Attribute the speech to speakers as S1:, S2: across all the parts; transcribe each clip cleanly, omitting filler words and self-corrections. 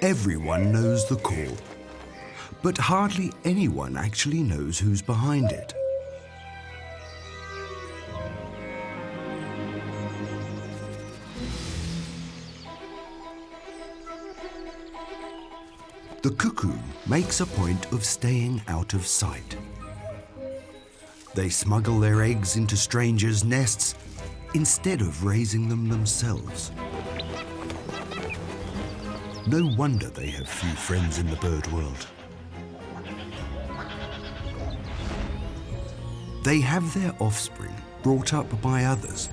S1: Everyone knows the call, but hardly anyone actually knows who's behind it. The cuckoo makes a point of staying out of sight. They smuggle their eggs into strangers' nests instead of raising them themselves. No wonder they have few friends in the bird world. They have their offspring brought up by others,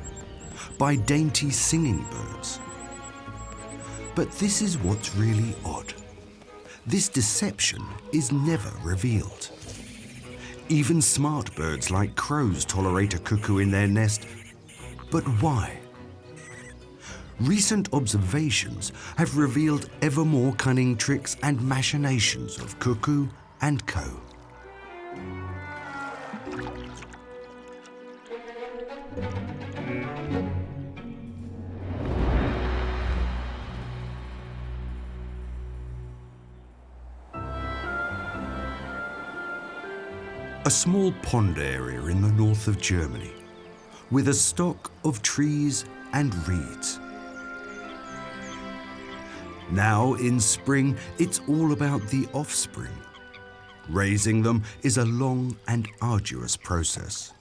S1: by dainty singing birds. But this is what's really odd. This deception is never revealed. Even smart birds like crows tolerate a cuckoo in their nest. But why? Recent observations have revealed ever more cunning tricks and machinations of Cuckoo and co. A small pond area in the north of Germany, with a stock of trees and reeds. Now in spring, it's all about the offspring. Raising them is a long and arduous process.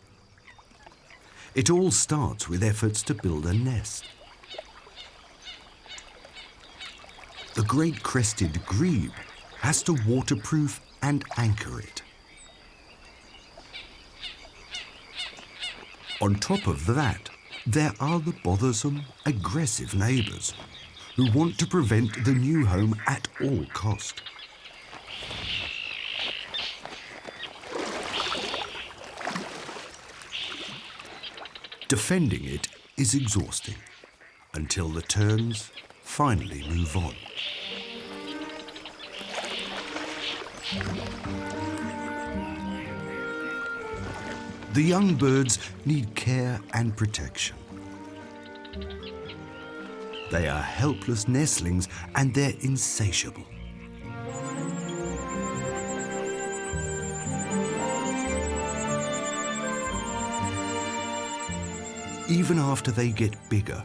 S1: It all starts with efforts to build a nest. The great crested grebe has to waterproof and anchor it. On top of that, there are the bothersome, aggressive neighbours who want to prevent the new home at all cost. Defending it is exhausting until the terns finally move on. The young birds need care and protection. They are helpless nestlings and they're insatiable. Even after they get bigger,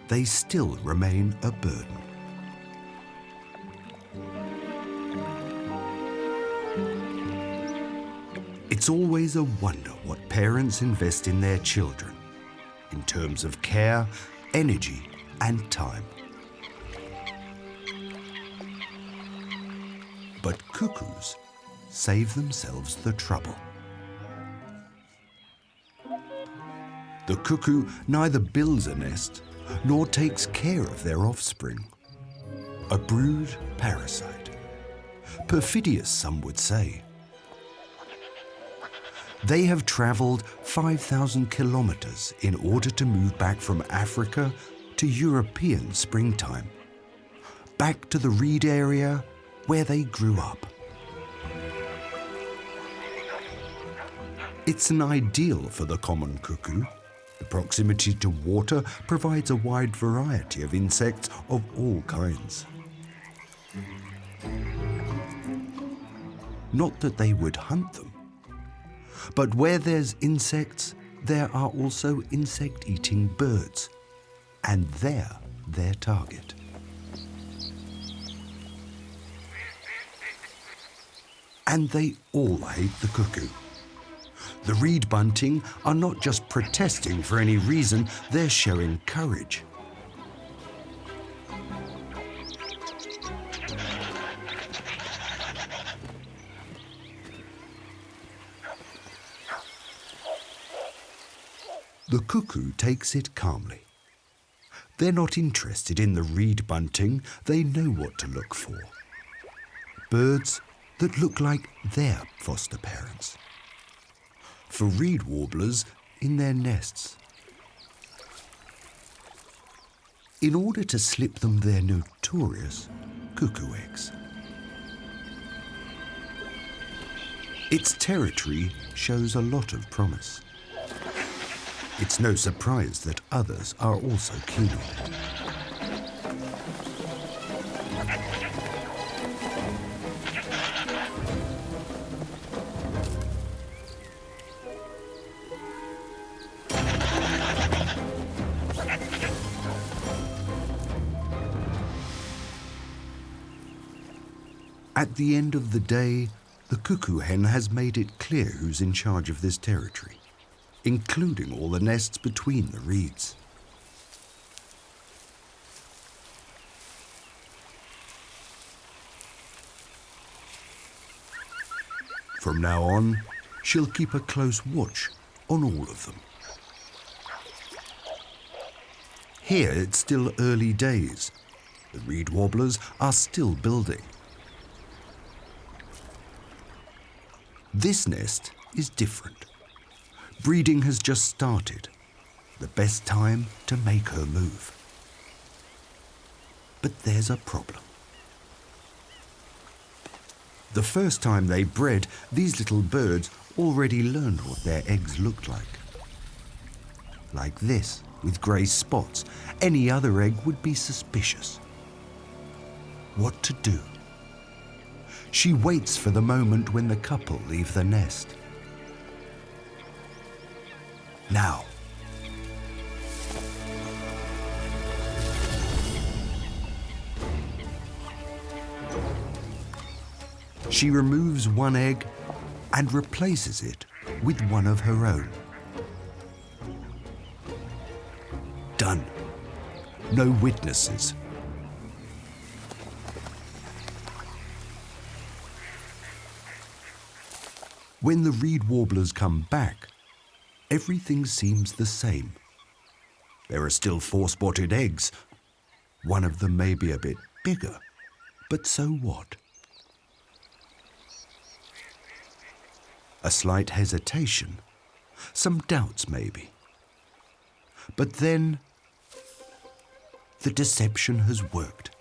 S1: they still remain a burden. It's always a wonder what parents invest in their children, in terms of care, energy, and time. But cuckoos save themselves the trouble. The cuckoo neither builds a nest nor takes care of their offspring. A brood parasite. Perfidious, some would say. They have travelled 5,000 kilometres in order to move back from Africa to European springtime, back to the reed area where they grew up. It's an ideal for the common cuckoo. The proximity to water provides a wide variety of insects of all kinds. Not that they would hunt them, but where there's insects, there are also insect-eating birds, and they're their target. And they all hate the cuckoo. The reed bunting are not just protesting for any reason, they're showing courage. The cuckoo takes it calmly. They're not interested in the reed bunting, they know what to look for. Birds that look like their foster parents. For reed warblers in their nests. In order to slip them their notorious cuckoo eggs. Its territory shows a lot of promise. It's no surprise that others are also keen on it. At the end of the day, the cuckoo hen has made it clear who's in charge of this territory, including all the nests between the reeds. From now on, she'll keep a close watch on all of them. Here it's still early days. The reed warblers are still building. This nest is different. Breeding has just started. The best time to make her move. But there's a problem. The first time they bred, these little birds already learned what their eggs looked like. Like this, with grey spots. Any other egg would be suspicious. What to do? She waits for the moment when the couple leave the nest. Now. She removes one egg and replaces it with one of her own. Done. No witnesses. When the reed warblers come back, everything seems the same. There are still 4 spotted eggs. One of them may be a bit bigger, but so what? A slight hesitation, some doubts maybe. But then, the deception has worked.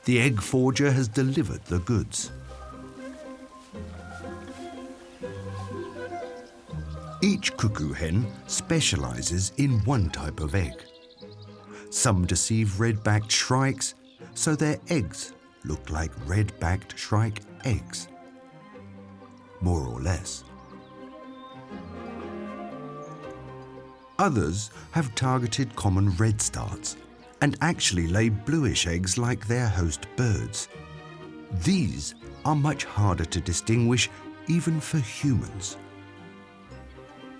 S1: The egg forger has delivered the goods. Each cuckoo hen specializes in one type of egg. Some deceive red-backed shrikes, so their eggs look like red-backed shrike eggs. More or less. Others have targeted common redstarts and actually lay bluish eggs like their host birds. These are much harder to distinguish even for humans.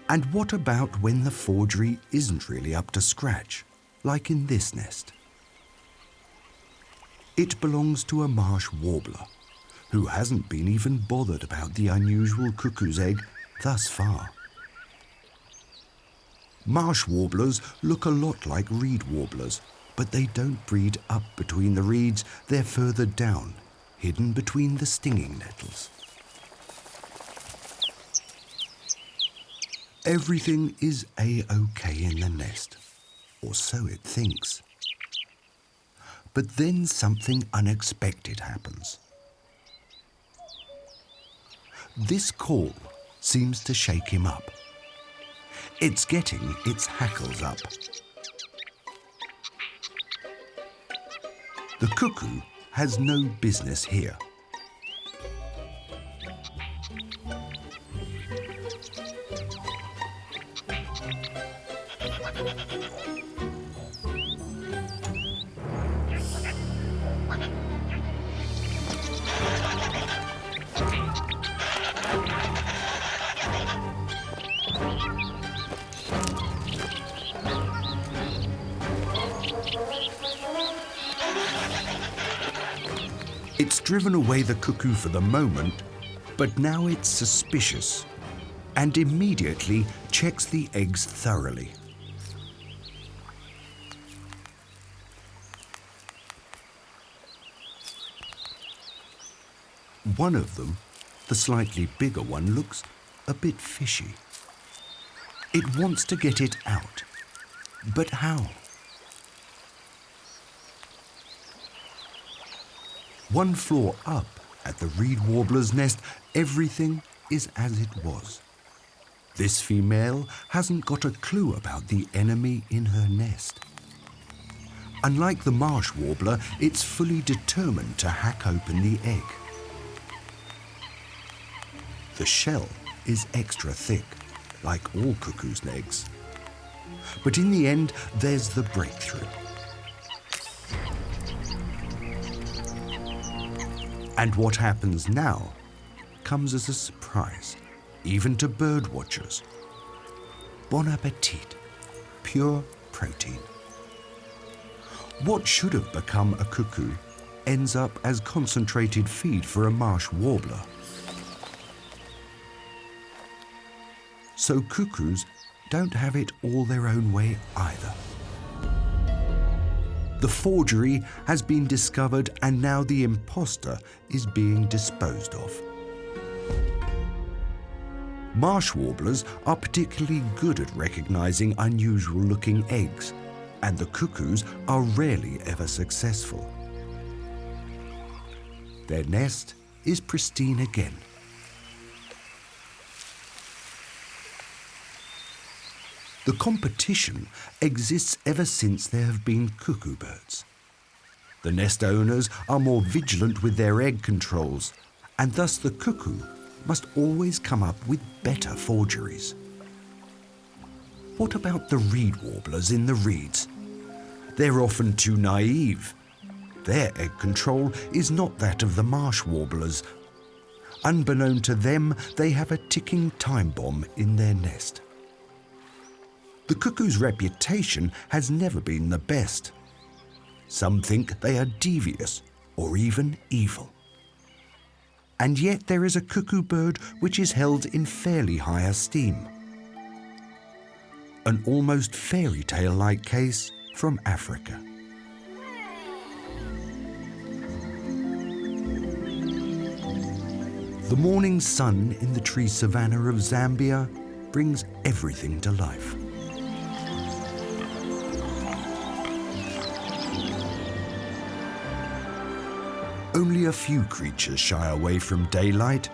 S1: And what about when the forgery isn't really up to scratch, like in this nest? It belongs to a marsh warbler, who hasn't been even bothered about the unusual cuckoo's egg thus far. Marsh warblers look a lot like reed warblers, but they don't breed up between the reeds. They're further down, hidden between the stinging nettles. Everything is A-OK in the nest, or so it thinks. But then something unexpected happens. This call seems to shake him up. It's getting its hackles up. The cuckoo has no business here. It's driven away the cuckoo for the moment, but now it's suspicious and immediately checks the eggs thoroughly. One of them, the slightly bigger one, looks a bit fishy. It wants to get it out, but how? One floor up at the reed warbler's nest, everything is as it was. This female hasn't got a clue about the enemy in her nest. Unlike the marsh warbler, it's fully determined to hack open the egg. The shell is extra thick, like all cuckoos' eggs. But in the end, there's the breakthrough. And what happens now comes as a surprise, even to bird watchers. Bon appetit, pure protein. What should have become a cuckoo ends up as concentrated feed for a marsh warbler. So cuckoos don't have it all their own way either. The forgery has been discovered and now the imposter is being disposed of. Marsh warblers are particularly good at recognizing unusual-looking eggs, and the cuckoos are rarely ever successful. Their nest is pristine again. The competition exists ever since there have been cuckoo birds. The nest owners are more vigilant with their egg controls, and thus the cuckoo must always come up with better forgeries. What about the reed warblers in the reeds? They're often too naive. Their egg control is not that of the marsh warblers. Unbeknown to them, they have a ticking time bomb in their nest. The cuckoo's reputation has never been the best. Some think they are devious or even evil. And yet there is a cuckoo bird which is held in fairly high esteem. An almost fairy tale-like case from Africa. The morning sun in the tree savanna of Zambia brings everything to life. Only a few creatures shy away from daylight.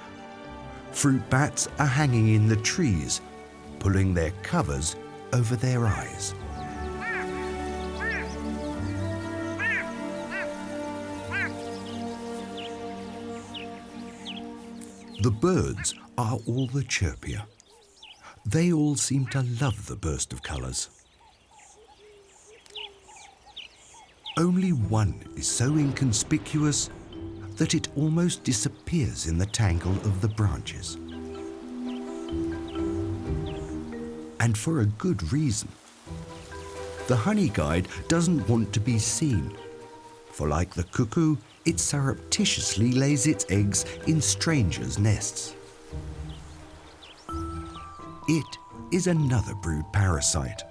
S1: Fruit bats are hanging in the trees, pulling their covers over their eyes. The birds are all the chirpier. They all seem to love the burst of colours. Only one is so inconspicuous that it almost disappears in the tangle of the branches. And for a good reason. The honey guide doesn't want to be seen, for like the cuckoo, it surreptitiously lays its eggs in strangers' nests. It is another brood parasite,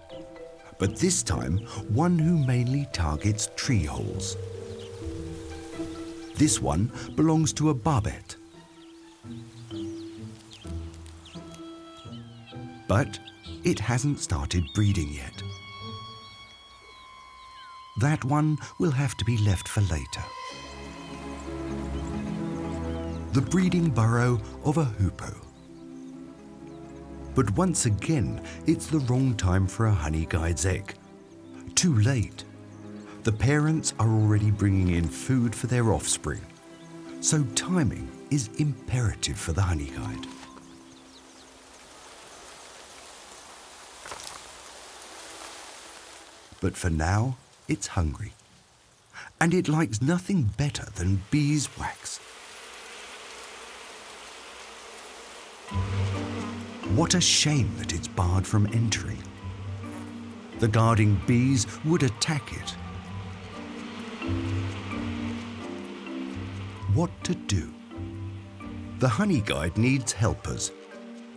S1: but this time one who mainly targets tree holes. This one belongs to a barbet. But it hasn't started breeding yet. That one will have to be left for later. The breeding burrow of a hoopoe. But once again, it's the wrong time for a honey guide's egg. Too late. The parents are already bringing in food for their offspring, so timing is imperative for the honey guide. But for now, it's hungry, and it likes nothing better than beeswax. What a shame that it's barred from entering. The guarding bees would attack it. What to do? The honey guide needs helpers,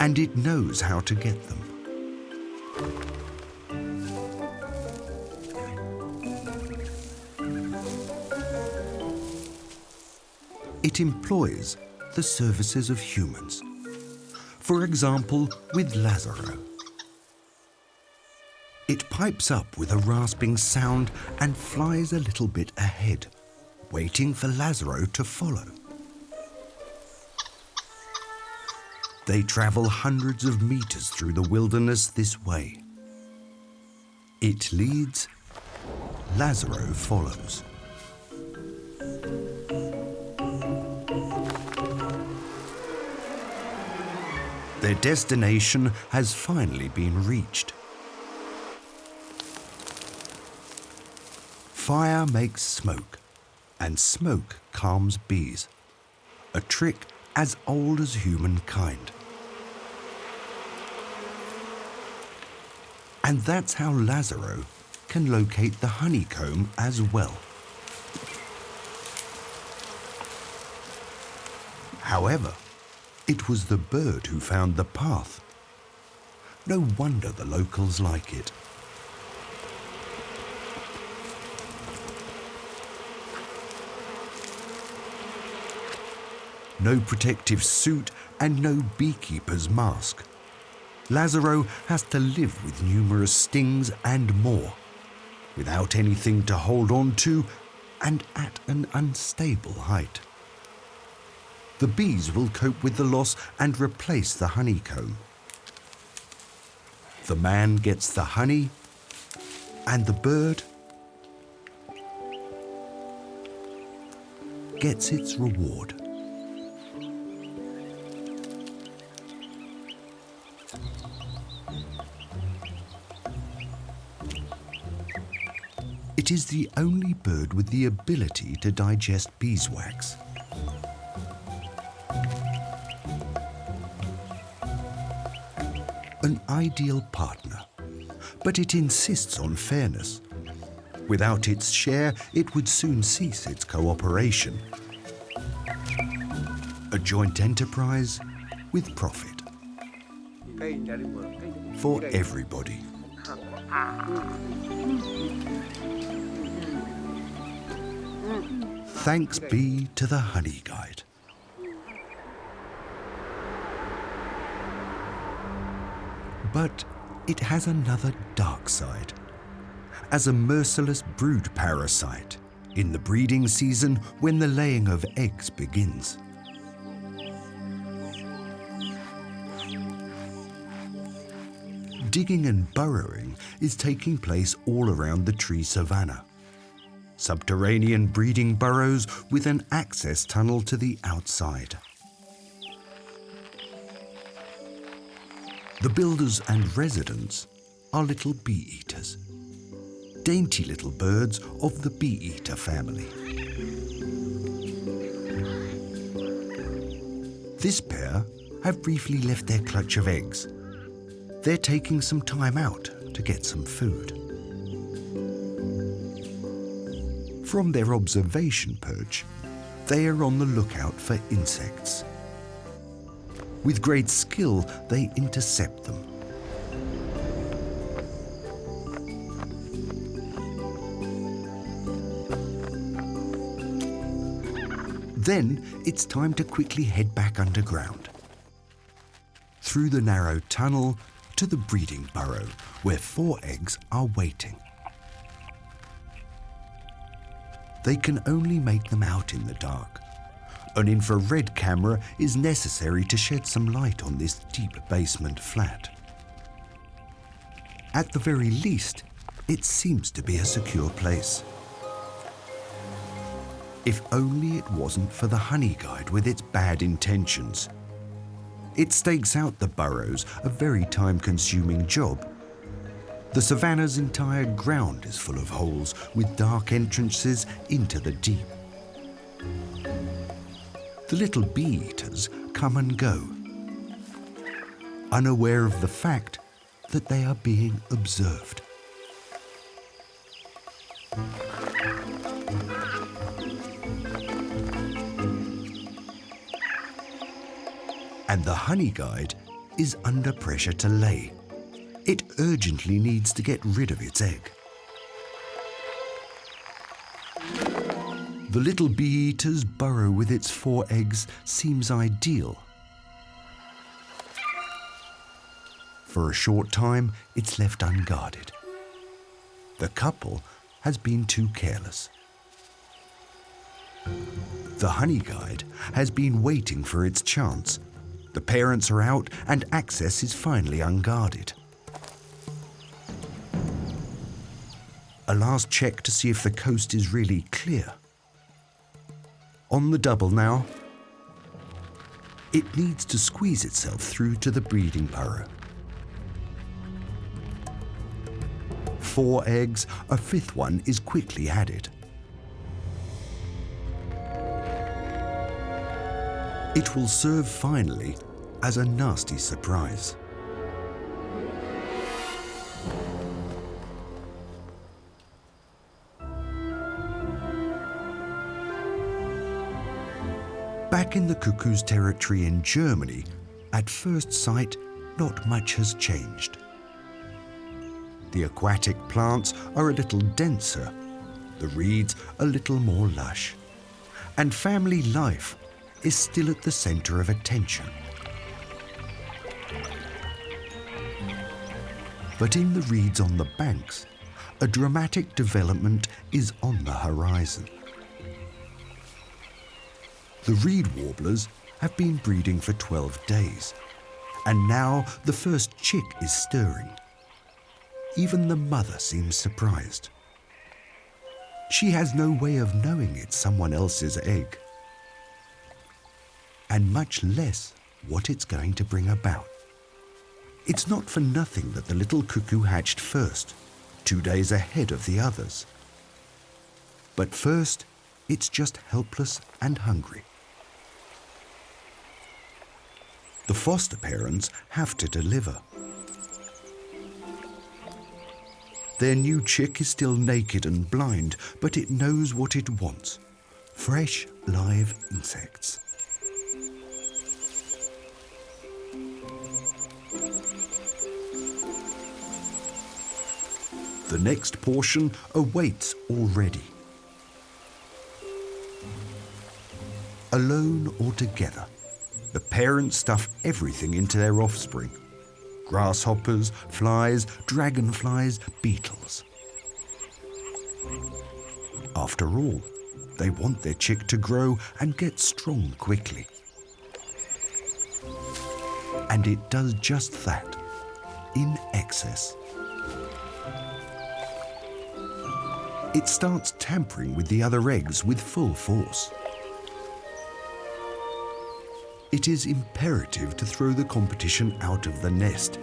S1: and it knows how to get them. It employs the services of humans. For example, with Lazaro. It pipes up with a rasping sound and flies a little bit ahead, waiting for Lazaro to follow. They travel hundreds of meters through the wilderness this way. It leads, Lazaro follows. Their destination has finally been reached. Fire makes smoke, and smoke calms bees. a trick as old as humankind. And that's how Lazaro can locate the honeycomb as well. However, it was the bird who found the path. No wonder the locals like it. No protective suit and no beekeeper's mask. Lazaro has to live with numerous stings and more, without anything to hold on to and at an unstable height. The bees will cope with the loss and replace the honeycomb. The man gets the honey, and the bird gets its reward. It is the only bird with the ability to digest beeswax. An ideal partner, but it insists on fairness. Without its share, it would soon cease its cooperation. A joint enterprise with profit. For everybody. Thanks be to the honey guide. But it has another dark side. As a merciless brood parasite in the breeding season when the laying of eggs begins. Digging and burrowing is taking place all around the tree savanna. Subterranean breeding burrows with an access tunnel to the outside. The builders and residents are little bee-eaters, dainty little birds of the bee-eater family. This pair have briefly left their clutch of eggs. They're taking some time out to get some food. From their observation perch, they are on the lookout for insects. With great skill, they intercept them. Then it's time to quickly head back underground. Through the narrow tunnel to the breeding burrow, where 4 eggs are waiting. They can only make them out in the dark. An infrared camera is necessary to shed some light on this deep basement flat. At the very least, it seems to be a secure place. If only it wasn't for the honey guide with its bad intentions. It stakes out the burrows, a very time-consuming job. The savanna's entire ground is full of holes with dark entrances into the deep. The little bee-eaters come and go, unaware of the fact that they are being observed. And the honey guide is under pressure to lay. It urgently needs to get rid of its egg. The little bee-eater's burrow with its 4 eggs seems ideal. For a short time, it's left unguarded. The couple has been too careless. The honey guide has been waiting for its chance. The parents are out and access is finally unguarded. A last check to see if the coast is really clear. On the double now. It needs to squeeze itself through to the breeding burrow. 4 eggs, a 5th one is quickly added. It will serve finally as a nasty surprise. Back in the cuckoo's territory in Germany, at first sight, not much has changed. The aquatic plants are a little denser, the reeds a little more lush, and family life is still at the center of attention. But in the reeds on the banks, a dramatic development is on the horizon. The reed warblers have been breeding for 12 days, and now the first chick is stirring. Even the mother seems surprised. She has no way of knowing it's someone else's egg, and much less what it's going to bring about. It's not for nothing that the little cuckoo hatched first, 2 days ahead of the others. But first, it's just helpless and hungry. The foster parents have to deliver. Their new chick is still naked and blind, but it knows what it wants: fresh, live insects. The next portion awaits already. Alone or together, the parents stuff everything into their offspring: grasshoppers, flies, dragonflies, beetles. After all, they want their chick to grow and get strong quickly. And it does just that, in excess. It starts tampering with the other eggs with full force. It is imperative to throw the competition out of the nest,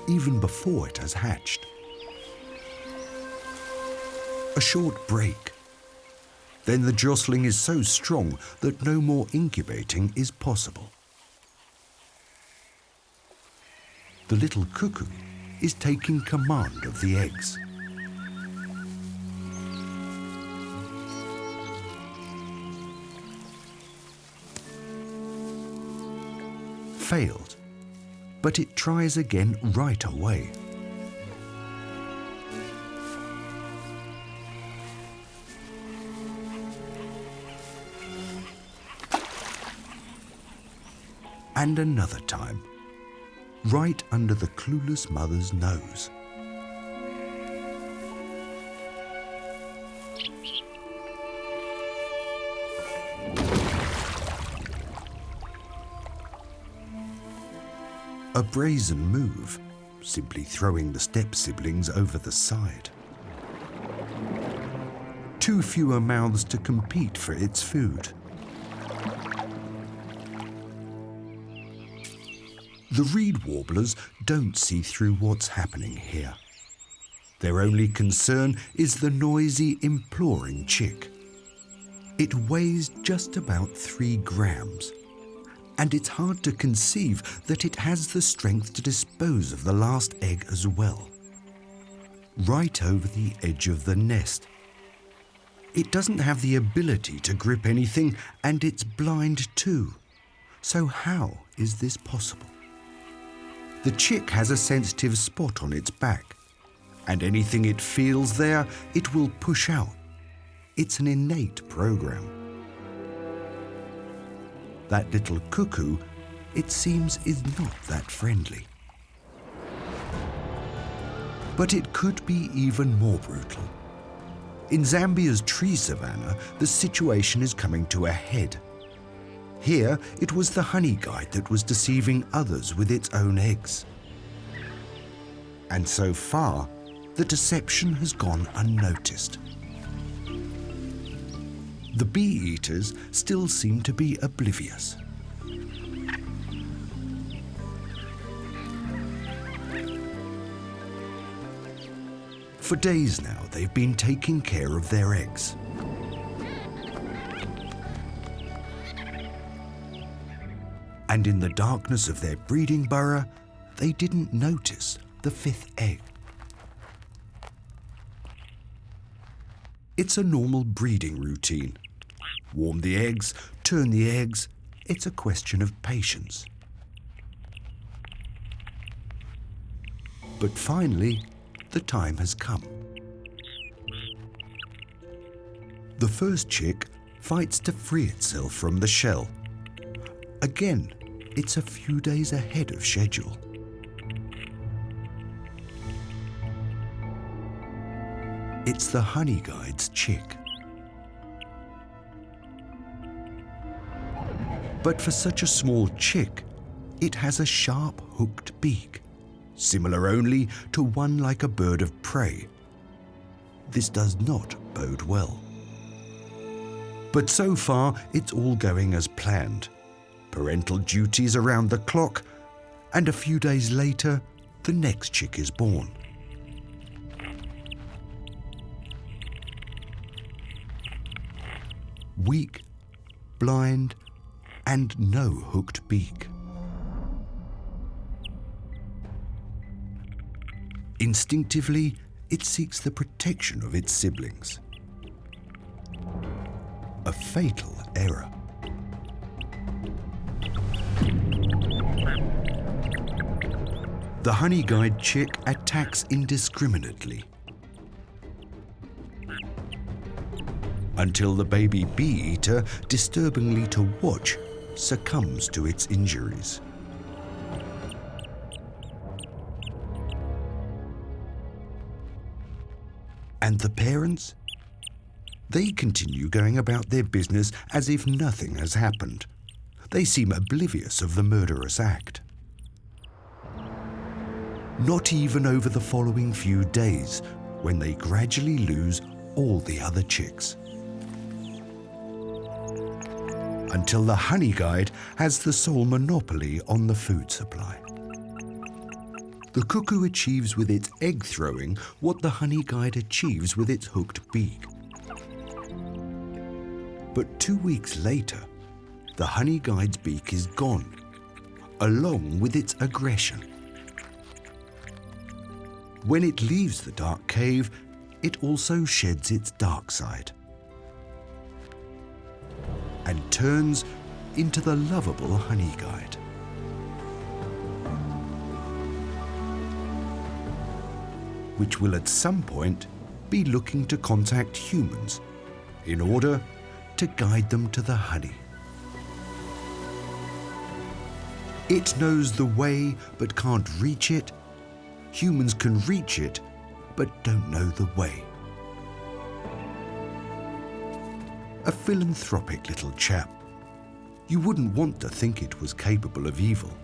S1: even before it has hatched. A short break. Then the jostling is so strong that no more incubating is possible. The little cuckoo is taking command of the eggs. Failed, but it tries again right away. And another time, right under the clueless mother's nose. A brazen move, simply throwing the step-siblings over the side. Too fewer mouths to compete for its food. The reed warblers don't see through what's happening here. Their only concern is the noisy, imploring chick. It weighs just about 3 grams. And it's hard to conceive that it has the strength to dispose of the last egg as well. Right over the edge of the nest. It doesn't have the ability to grip anything, and it's blind too. So how is this possible? The chick has a sensitive spot on its back, and anything it feels there, it will push out. It's an innate program. That little cuckoo, it seems, is not that friendly. But it could be even more brutal. In Zambia's tree savanna, the situation is coming to a head. Here, it was the honey guide that was deceiving others with its own eggs. And so far, the deception has gone unnoticed. The bee-eaters still seem to be oblivious. For days now, they've been taking care of their eggs. And in the darkness of their breeding burrow, they didn't notice the 5th egg. It's a normal breeding routine. Warm the eggs, turn the eggs. It's a question of patience. But finally, the time has come. The first chick fights to free itself from the shell. Again, it's a few days ahead of schedule. It's the honey guide's chick. But for such a small chick, it has a sharp hooked beak, similar only to one like a bird of prey. This does not bode well. But so far, it's all going as planned. Parental duties around the clock, and a few days later, the next chick is born. Weak, blind, and no hooked beak. Instinctively, it seeks the protection of its siblings. A fatal error. The honey guide chick attacks indiscriminately until the baby bee-eater, disturbingly to watch, succumbs to its injuries. And the parents? They continue going about their business as if nothing has happened. They seem oblivious of the murderous act. Not even over the following few days, when they gradually lose all the other chicks. Until the honey guide has the sole monopoly on the food supply. The cuckoo achieves with its egg throwing what the honey guide achieves with its hooked beak. But 2 weeks later, the honey guide's beak is gone, along with its aggression. When it leaves the dark cave, it also sheds its dark side and turns into the lovable honey guide. Which will at some point be looking to contact humans in order to guide them to the honey. It knows the way but can't reach it. Humans can reach it but don't know the way. A philanthropic little chap. You wouldn't want to think it was capable of evil.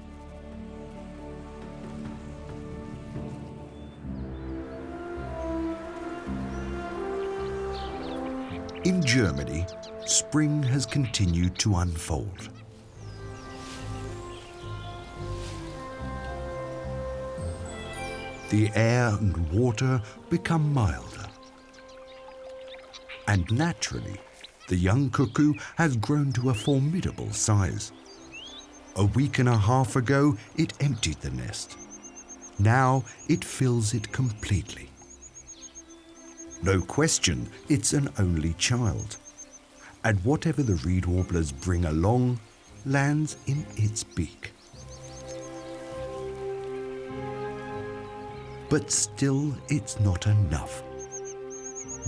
S1: In Germany, spring has continued to unfold. The air and water become milder. And naturally, the young cuckoo has grown to a formidable size. A week and a half ago, it emptied the nest. Now it fills it completely. No question, it's an only child. And whatever the reed warblers bring along lands in its beak. But still, it's not enough.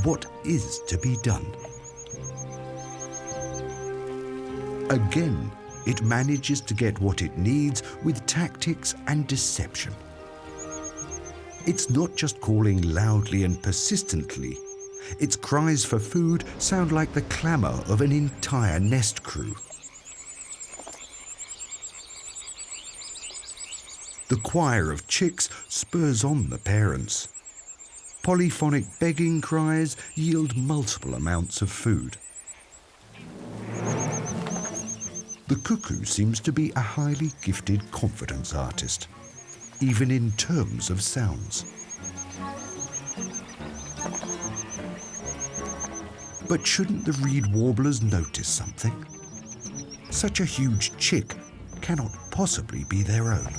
S1: What is to be done? Again, it manages to get what it needs with tactics and deception. It's not just calling loudly and persistently. Its cries for food sound like the clamour of an entire nest crew. The choir of chicks spurs on the parents. Polyphonic begging cries yield multiple amounts of food. The cuckoo seems to be a highly gifted confidence artist, even in terms of sounds. But shouldn't the reed warblers notice something? Such a huge chick cannot possibly be their own.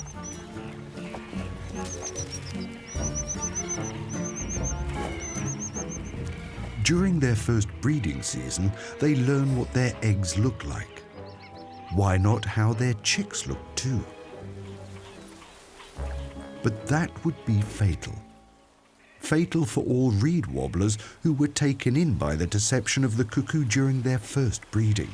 S1: During their first breeding season, they learn what their eggs look like. Why not how their chicks look too? But that would be fatal. Fatal for all reed wobblers who were taken in by the deception of the cuckoo during their first breeding.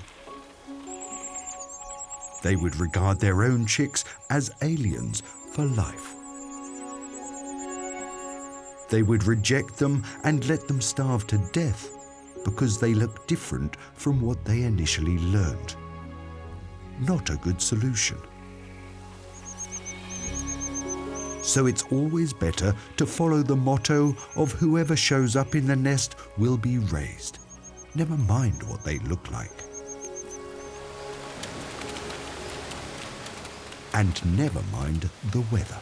S1: They would regard their own chicks as aliens for life. They would reject them and let them starve to death because they look different from what they initially learned. Not a good solution. So it's always better to follow the motto of whoever shows up in the nest will be raised. Never mind what they look like. And never mind the weather.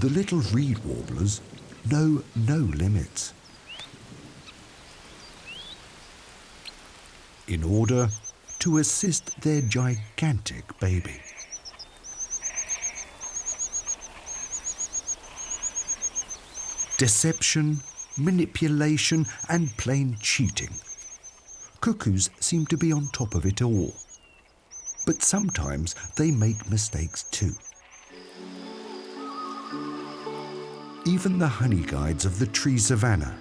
S1: The little reed warblers know no limits. In order to assist their gigantic baby. Deception, manipulation, and plain cheating. Cuckoos seem to be on top of it all. But sometimes they make mistakes too. Even the honey guides of the tree savannah.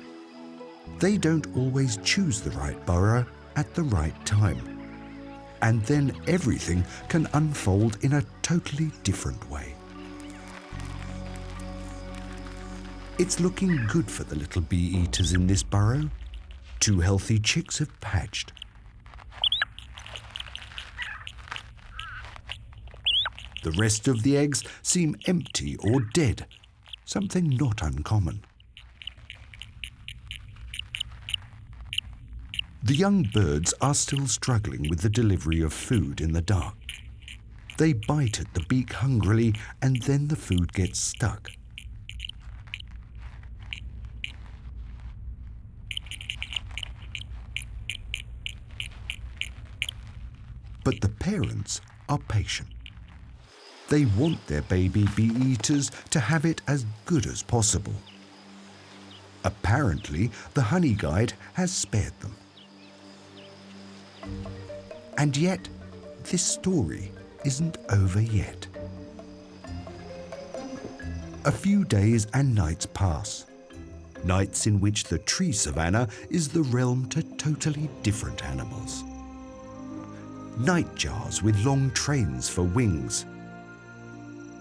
S1: They don't always choose the right burrow at the right time. And then everything can unfold in a totally different way. It's looking good for the little bee-eaters in this burrow. 2 healthy chicks have hatched. The rest of the eggs seem empty or dead, something not uncommon. The young birds are still struggling with the delivery of food in the dark. They bite at the beak hungrily, and then the food gets stuck. But the parents are patient. They want their baby bee-eaters to have it as good as possible. Apparently, the honey guide has spared them. And yet, this story isn't over yet. A few days and nights pass. Nights in which the tree savannah is the realm to totally different animals. Nightjars with long trains for wings.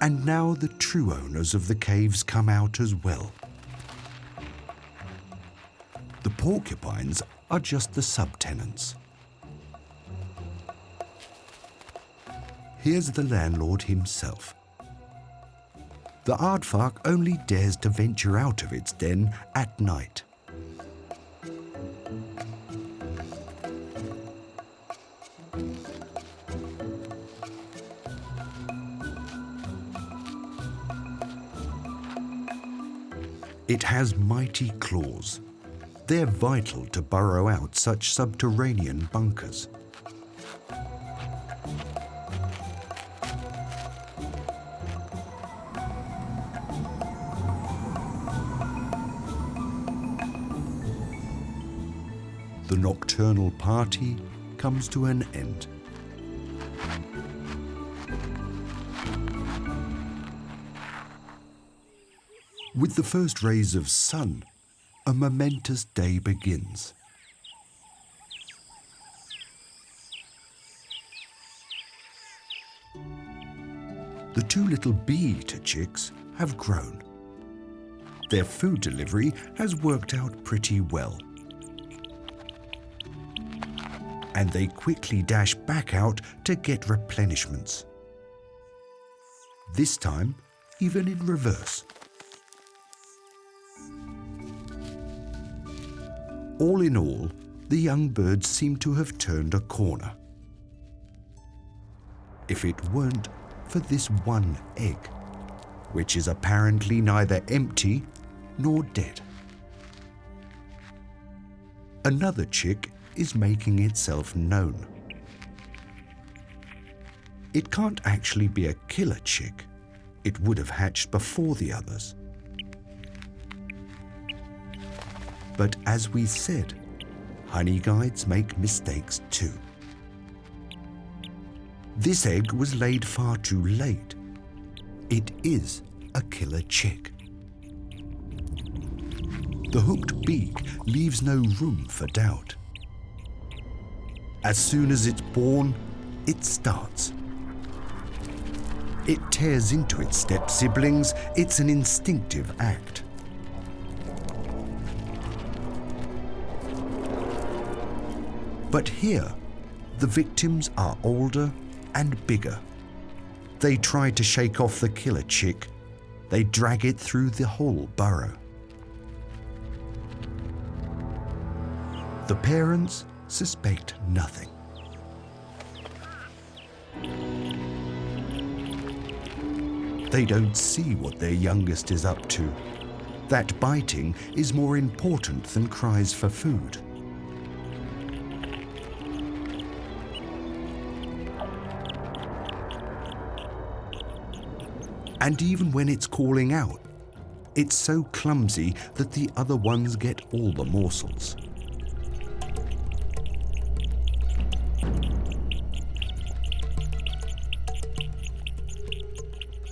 S1: And now the true owners of the caves come out as well. The porcupines are just the subtenants. Here's the landlord himself. The aardvark only dares to venture out of its den at night. It has mighty claws. They're vital to burrow out such subterranean bunkers. The nocturnal party comes to an end. With the first rays of sun, a momentous day begins. The 2 little bee-eater chicks have grown. Their food delivery has worked out pretty well. And they quickly dash back out to get replenishments. This time, even in reverse. All in all, the young birds seem to have turned a corner. If it weren't for this one egg, which is apparently neither empty nor dead. Another chick is making itself known. It can't actually be a killer chick. It would have hatched before the others. But as we said, honey guides make mistakes too. This egg was laid far too late. It is a killer chick. The hooked beak leaves no room for doubt. As soon as it's born, it starts. It tears into its step-siblings. It's an instinctive act. But here, the victims are older and bigger. They try to shake off the killer chick. They drag it through the whole burrow. The parents suspect nothing. They don't see what their youngest is up to. That biting is more important than cries for food. And even when it's calling out, it's so clumsy that the other ones get all the morsels.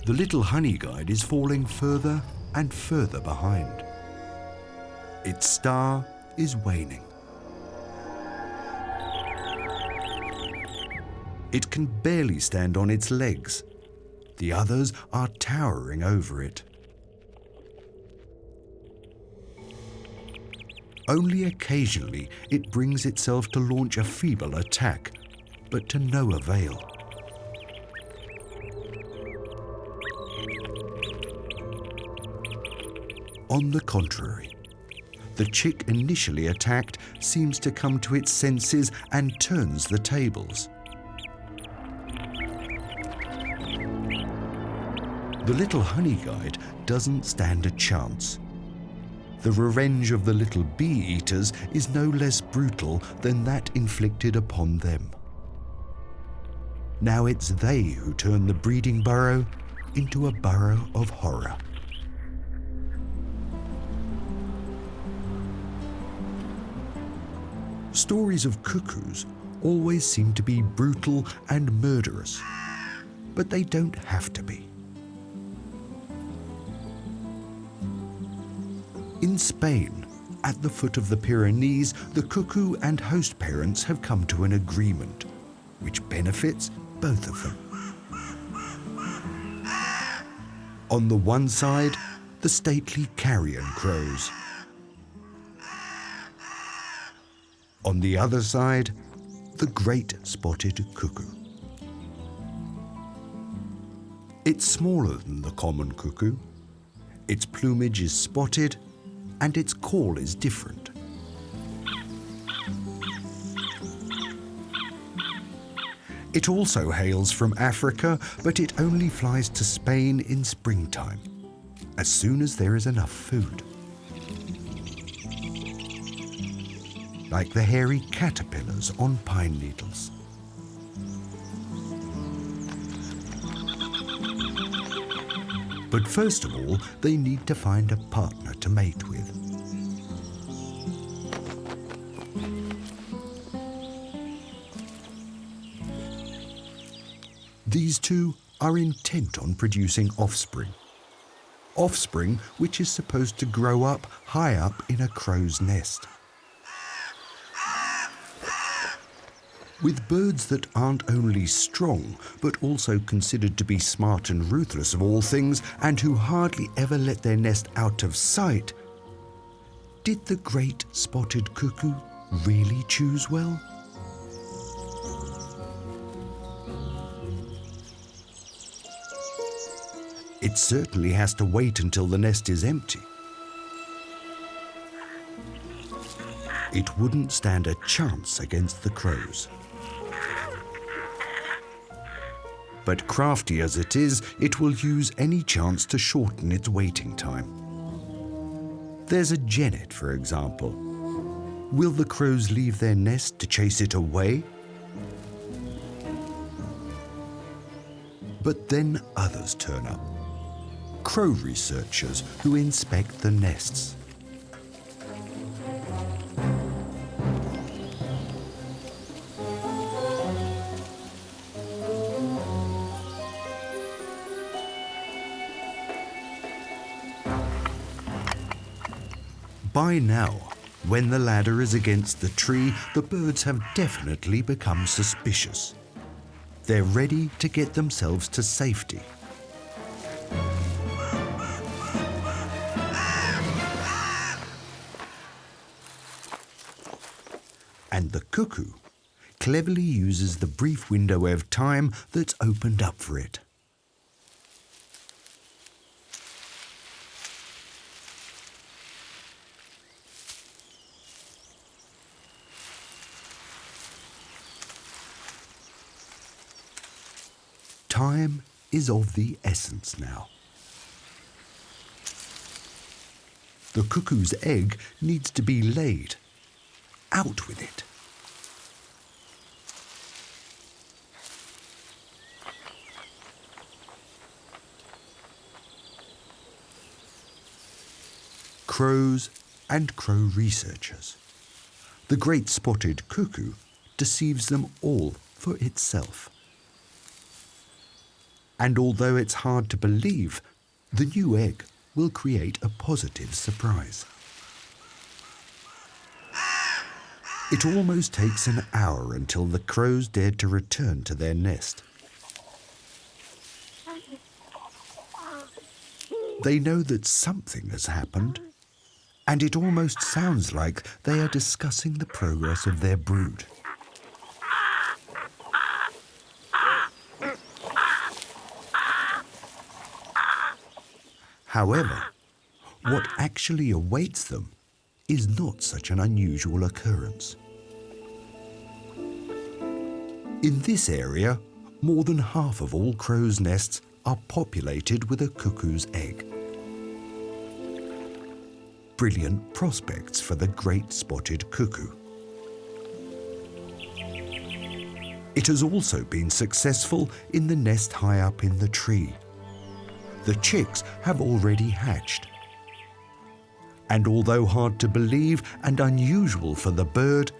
S1: The little honey guide is falling further and further behind. Its star is waning. It can barely stand on its legs. The others are towering over it. Only occasionally it brings itself to launch a feeble attack, but to no avail. On the contrary, the chick initially attacked seems to come to its senses and turns the tables. The little honey guide doesn't stand a chance. The revenge of the little bee-eaters is no less brutal than that inflicted upon them. Now it's they who turn the breeding burrow into a burrow of horror. Stories of cuckoos always seem to be brutal and murderous, but they don't have to be. In Spain, at the foot of the Pyrenees, the cuckoo and host parents have come to an agreement, which benefits both of them. On the one side, the stately carrion crows. On the other side, the great spotted cuckoo. It's smaller than the common cuckoo. Its plumage is spotted, and its call is different. It also hails from Africa, but it only flies to Spain in springtime, as soon as there is enough food. Like the hairy caterpillars on pine needles. But first of all, they need to find a partner to mate with. These two are intent on producing offspring. Offspring which is supposed to grow up high up in a crow's nest. With birds that aren't only strong, but also considered to be smart and ruthless of all things, and who hardly ever let their nest out of sight, did the great spotted cuckoo really choose well? It certainly has to wait until the nest is empty. It wouldn't stand a chance against the crows. But crafty as it is, it will use any chance to shorten its waiting time. There's a genet, for example. Will the crows leave their nest to chase it away? But then others turn up. Crow researchers who inspect the nests. By now, when the ladder is against the tree, the birds have definitely become suspicious. They're ready to get themselves to safety. And the cuckoo cleverly uses the brief window of time that's opened up for it. Time is of the essence now. The cuckoo's egg needs to be laid. Out with it. Crows and crow researchers. The great spotted cuckoo deceives them all for itself. And although it's hard to believe, the new egg will create a positive surprise. It almost takes an hour until the crows dare to return to their nest. They know that something has happened, and it almost sounds like they are discussing the progress of their brood. However, what actually awaits them is not such an unusual occurrence. In this area, more than half of all crows' nests are populated with a cuckoo's egg. Brilliant prospects for the great spotted cuckoo. It has also been successful in the nest high up in the tree. The chicks have already hatched. And although hard to believe and unusual for the bird,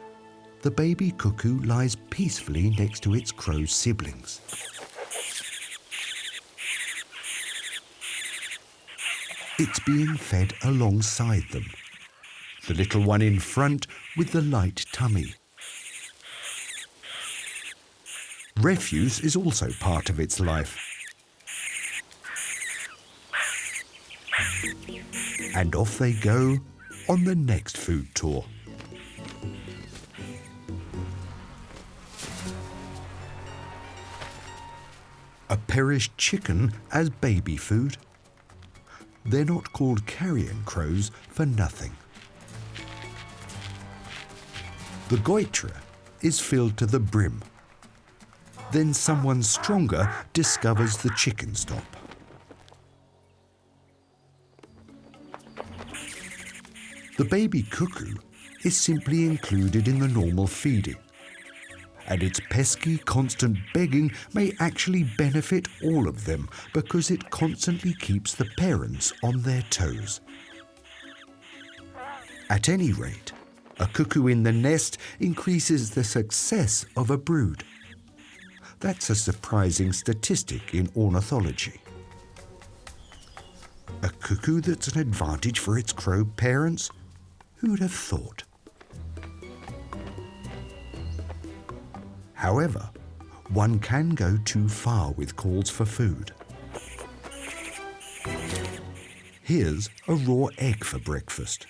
S1: the baby cuckoo lies peacefully next to its crow siblings. It's being fed alongside them, the little one in front with the light tummy. Refuse is also part of its life. And off they go on the next food tour. A perished chicken as baby food? They're not called carrion crows for nothing. The goitra is filled to the brim. Then someone stronger discovers the chicken stop. The baby cuckoo is simply included in the normal feeding, and its pesky, constant begging may actually benefit all of them because it constantly keeps the parents on their toes. At any rate, a cuckoo in the nest increases the success of a brood. That's a surprising statistic in ornithology. A cuckoo that's an advantage for its crow parents? Who'd have thought? However, one can go too far with calls for food. Here's a raw egg for breakfast.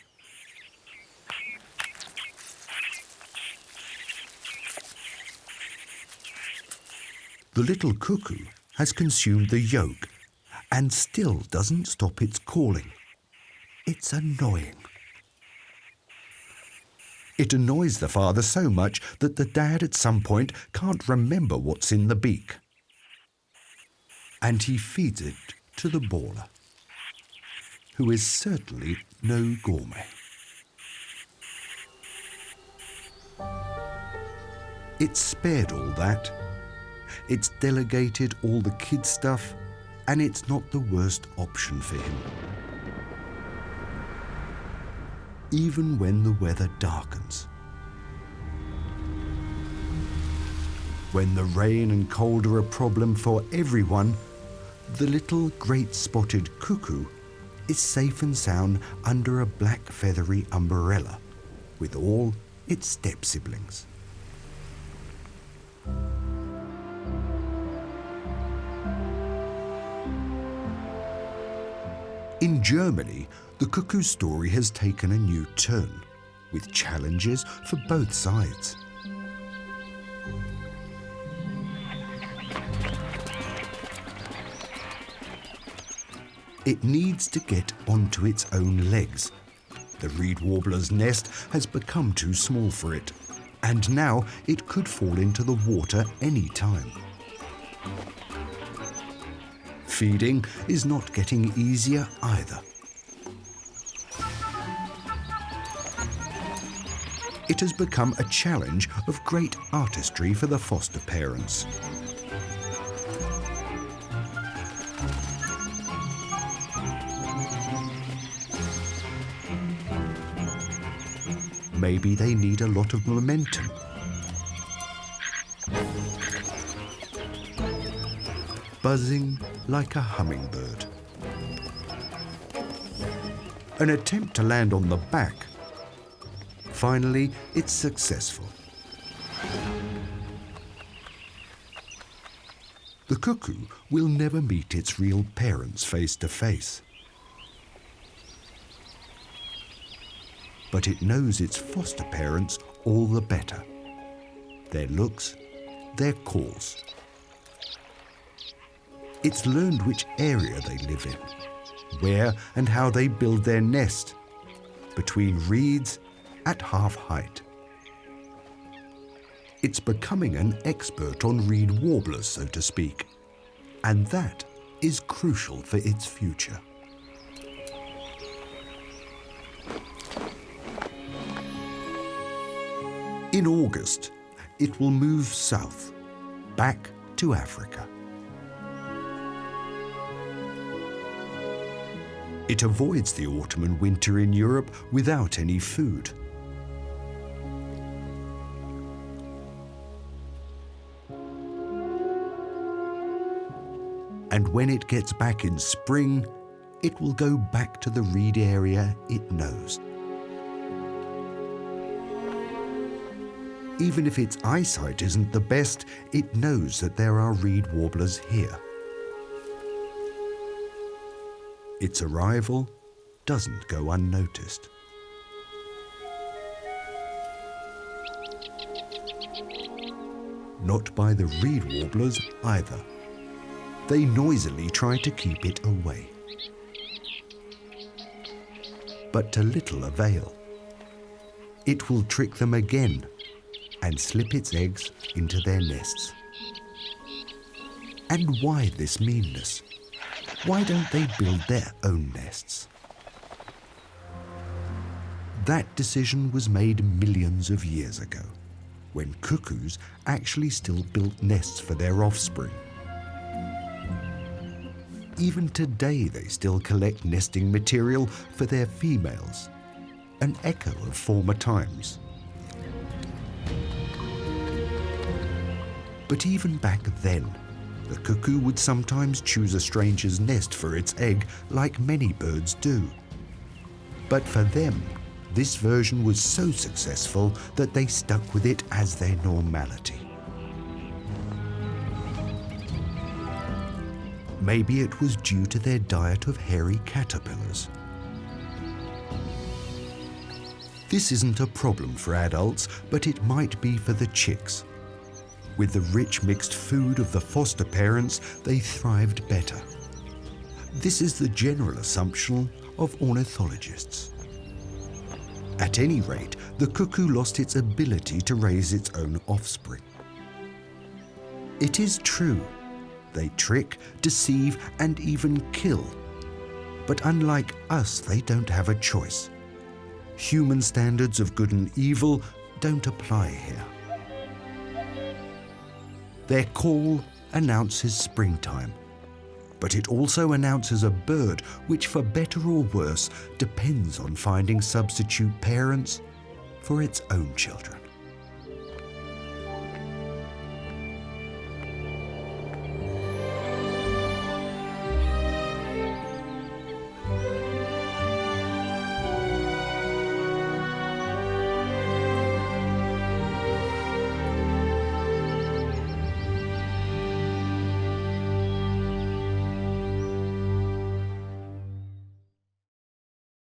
S1: The little cuckoo has consumed the yolk and still doesn't stop its calling. It's annoying. It annoys the father so much that the dad at some point can't remember what's in the beak. And he feeds it to the baller. who is certainly no gourmet. It's spared all that. It's delegated all the kid stuff, and it's not the worst option for him. Even when the weather darkens. When the rain and cold are a problem for everyone, the little great-spotted cuckoo is safe and sound under a black feathery umbrella with all its step-siblings. In Germany, the cuckoo story has taken a new turn, with challenges for both sides. It needs to get onto its own legs. The reed warbler's nest has become too small for it, and now it could fall into the water any time. Feeding is not getting easier either. It has become a challenge of great artistry for the foster parents. Maybe they need a lot of momentum. Buzzing like a hummingbird. An attempt to land on the back. Finally, it's successful. The cuckoo will never meet its real parents face to face. But it knows its foster parents all the better. Their looks, their calls. It's learned which area they live in, where and how they build their nest, between reeds at half height. It's becoming an expert on reed warblers, so to speak, and that is crucial for its future. In August, it will move south, back to Africa. It avoids the autumn and winter in Europe without any food. And when it gets back in spring, it will go back to the reed area it knows. Even if its eyesight isn't the best, it knows that there are reed warblers here. Its arrival doesn't go unnoticed. Not by the reed warblers either. They noisily try to keep it away. But to little avail. It will trick them again and slip its eggs into their nests. And why this meanness? Why don't they build their own nests? That decision was made millions of years ago, when cuckoos actually still built nests for their offspring. Even today they still collect nesting material for their females, an echo of former times. But even back then, the cuckoo would sometimes choose a stranger's nest for its egg, like many birds do. But for them, this version was so successful that they stuck with it as their normality. Maybe it was due to their diet of hairy caterpillars. This isn't a problem for adults, but it might be for the chicks. With the rich mixed food of the foster parents, they thrived better. This is the general assumption of ornithologists. At any rate, the cuckoo lost its ability to raise its own offspring. It is true, they trick, deceive, and even kill. But unlike us, they don't have a choice. Human standards of good and evil don't apply here. Their call announces springtime, but it also announces a bird which, for better or worse, depends on finding substitute parents for its own children.